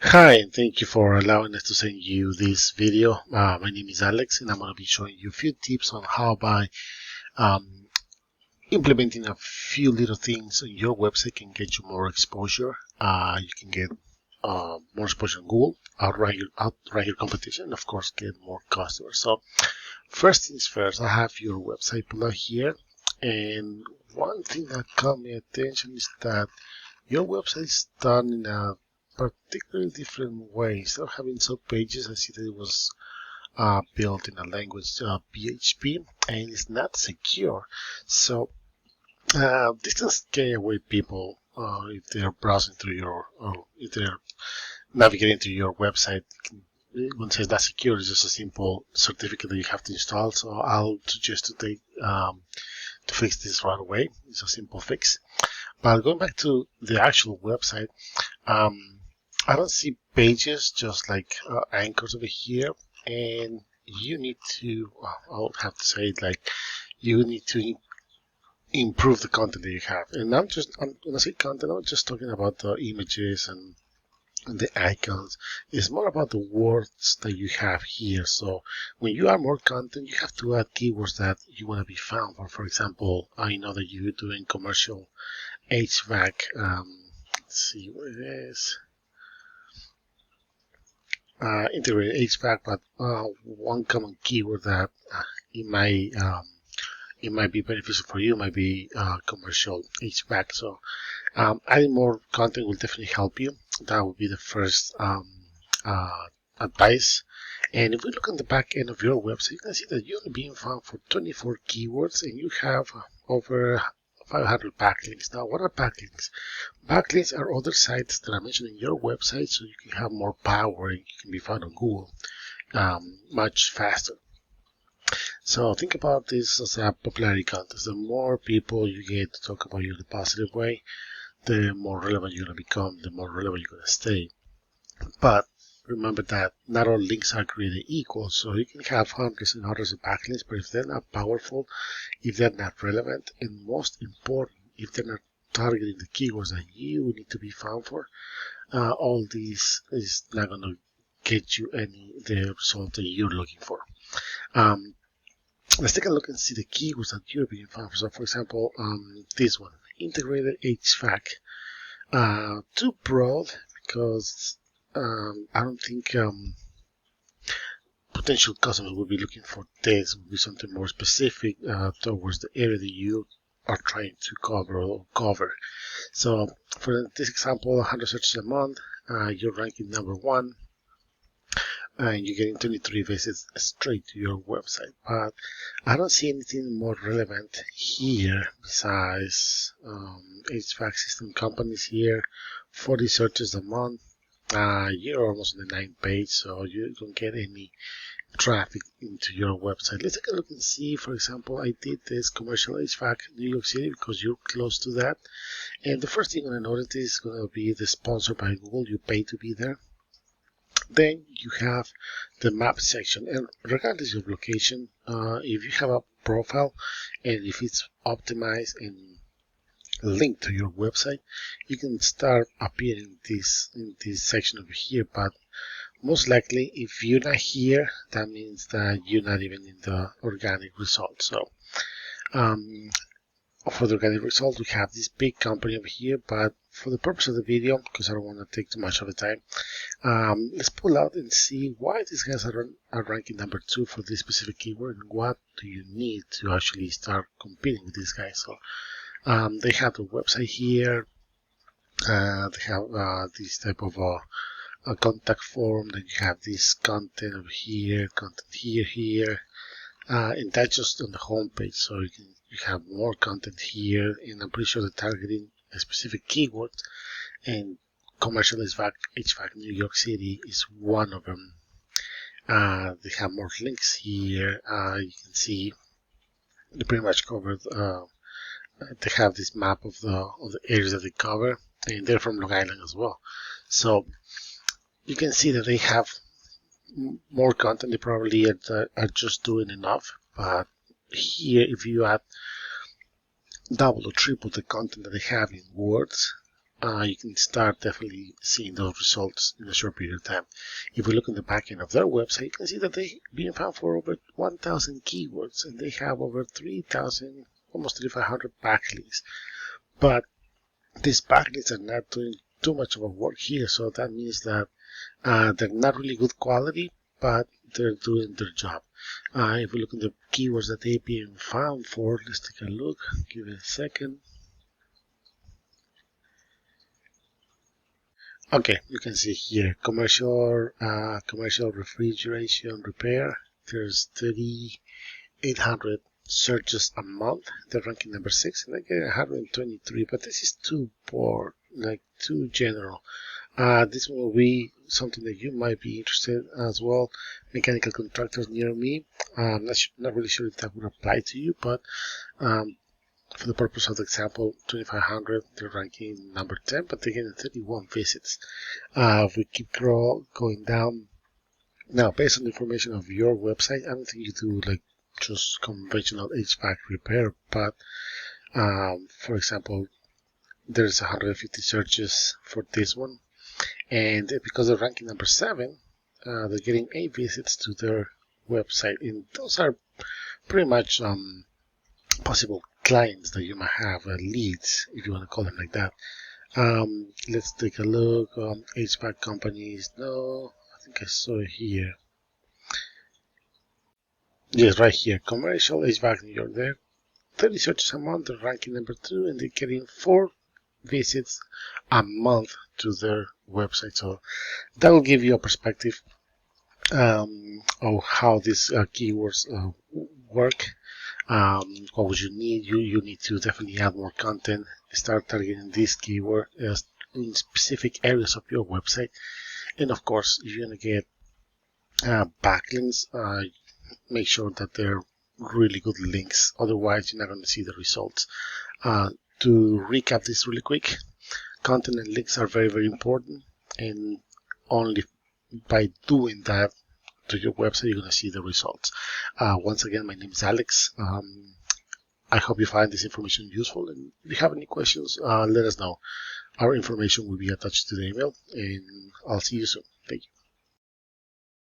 Hi, and thank you for allowing us to send you this video. My name is Alex, and I'm going to be showing you a few tips on how by um, implementing a few little things on your website can get you more exposure. You can get more exposure on Google, outright your competition, and of course, get more customers. So, first things first, I have your website pulled up here, and one thing that caught my attention is that your website is done in a particularly different way. Instead of having sub pages, I see that it was built in a language PHP and it's not secure. So this can scare away people if they're browsing through your, or if they're navigating to your website. When it says not secure, it's just a simple certificate that you have to install. So I'll suggest to fix this right away. It's a simple fix. But going back to the actual website, um, I don't see pages, just like anchors over here, and you need to, I would have to say it like, you need to improve the content that you have. And when I say content, I'm just talking about the images and the icons. It's more about the words that you have here. So when you add more content, you have to add keywords that you want to be found for. For example, I know that you're doing commercial HVAC. Let's see what it is. Integrated HVAC, but one common keyword that it might it might be beneficial for you might be commercial HVAC. So adding more content will definitely help you. That would be the first advice. And if we look on the back end of your website, you can see that you're being found for 24 keywords, and you have over 500 backlinks. Now, what are backlinks? Backlinks are other sites that are mentioned in your website, so you can have more power and you can be found on Google much faster. So think about this as a popularity contest. The more people you get to talk about you in a positive way, the more relevant you're going to become, the more relevant you're going to stay. But remember that not all links are created equal, so you can have hundreds and hundreds of backlinks, but if they're not powerful, if they're not relevant, and most important, if they're not targeting the keywords that you need to be found for, all this is not going to get you the result that you're looking for. Let's take a look and see the keywords that you're being found for. So, for example, this one, integrated HVAC, too broad because I don't think potential customers will be looking for this. It will be something more specific towards the area that you are trying to cover. So, for this example, 100 searches a month, you're ranking number 1. And you're getting 23 visits straight to your website. But I don't see anything more relevant here besides HVAC system companies here, 40 searches a month. You're almost on the 9th page, so you don't get any traffic into your website. Let's take a look and see. For example, I did this commercial HVAC New York City because you're close to that. And the first thing you're going to notice is going to be the sponsored by Google. You pay to be there. Then you have the map section, and regardless of location, if you have a profile and if it's optimized and linked to your website, you can start appearing in this section over here. But most likely, if you're not here, that means that you're not even in the organic results. So for the organic result, we have this big company over here, but for the purpose of the video, because I don't want to take too much of the time, let's pull out and see why these guys are ranking number 2 for this specific keyword, and what do you need to actually start competing with these guys. So they have the website here, they have this type of a contact form, then you have this content over here, content here, and that's just on the home page. So you have more content here, and I'm pretty sure they're targeting a specific keyword, and commercial HVAC New York City is one of them. They have more links here. You can see they pretty much covered. They have this map of the areas that they cover, and they're from Long Island as well. So you can see that they have more content. They probably are just doing enough, but here, if you add double or triple the content that they have in words, you can start definitely seeing those results in a short period of time. If we look in the back end of their website, you can see that they've been found for over 1,000 keywords, and they have over 3,000, almost 3,500 backlinks. But these backlinks are not doing too much of a work here, so that means that they're not really good quality, but they're doing their job. If we look at the keywords that they've been found for, let's take a look. Give it a second. Okay, you can see here commercial refrigeration repair. There's 3,800 searches a month. They're ranking number 6, and they get 123. But this is too poor, like too general. This will be something that you might be interested in as well. Mechanical contractors near me. Not really sure if that would apply to you, but for the purpose of the example, 2,500, they're ranking number 10, but they're getting 31 visits. If we keep going down, now based on the information of your website, I don't think you do like just conventional HVAC repair, but for example, there's 150 searches for this one, and because they're ranking number 7, they're getting 8 visits to their website, and those are pretty much possible clients that you might have, leads, if you want to call them like that. Let's take a look. HVAC companies. No, I think I saw it here. Yes, right here. Commercial HVAC New York. There, 30 searches a month. They're ranking number 2, and they're getting 4 visits a month to their website. So that will give you a perspective of how these keywords work. What would you need? You need to definitely add more content, start targeting this keyword in specific areas of your website, and of course, if you're going to get backlinks, make sure that they're really good links, otherwise you're not going to see the results. To recap this really quick, content and links are very, very important, and only by doing that to your website, you're going to see the results. Once again, my name is Alex. I hope you find this information useful, and if you have any questions, let us know. Our information will be attached to the email, and I'll see you soon. Thank you.